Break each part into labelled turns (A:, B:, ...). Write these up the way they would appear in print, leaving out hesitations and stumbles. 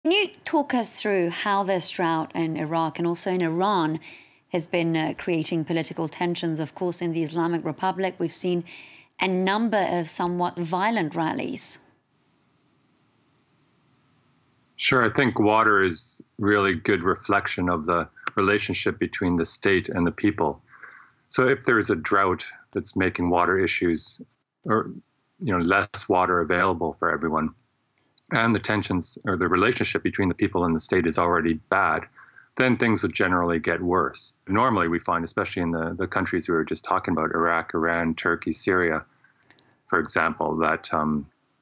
A: Can you talk us through how this drought in Iraq and also in Iran has been creating political tensions? Of course, in the Islamic Republic, we've seen a number of somewhat violent rallies.
B: Sure, I think water is really good reflection of the relationship between the state and the people. So if there's a drought that's making water issues or less water available for everyone, and the tensions or the relationship between the people and the state is already bad, then things would generally get worse. Normally we find, especially in the countries we were just talking about, Iraq, Iran, Turkey, Syria, for example, that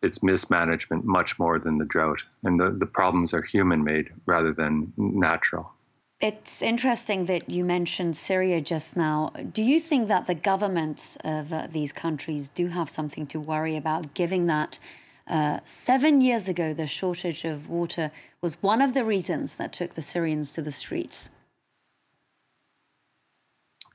B: it's mismanagement much more than the drought. And the problems are human-made rather than natural.
A: It's interesting that you mentioned Syria just now. Do you think that the governments of these countries do have something to worry about, given that 7 years ago, the shortage of water was one of the reasons that took the Syrians to the streets?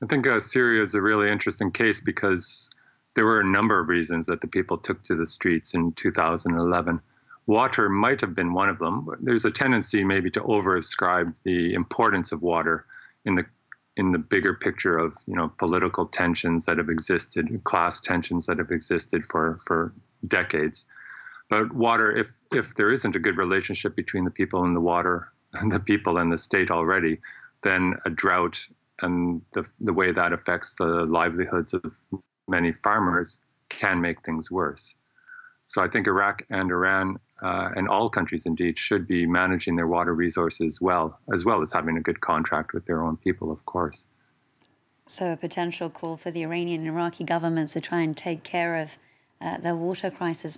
B: I think Syria is a really interesting case because there were a number of reasons that the people took to the streets in 2011. Water might have been one of them. There's a tendency maybe to overascribe the importance of water in the bigger picture of political tensions that have existed, class tensions that have existed for decades. But water, if there isn't a good relationship between the people and the water, and the people and the state already, then a drought and the way that affects the livelihoods of many farmers can make things worse. So I think Iraq and Iran and all countries indeed should be managing their water resources well as having a good contract with their own people, of course.
A: So a potential call for the Iranian and Iraqi governments to try and take care of their water crisis.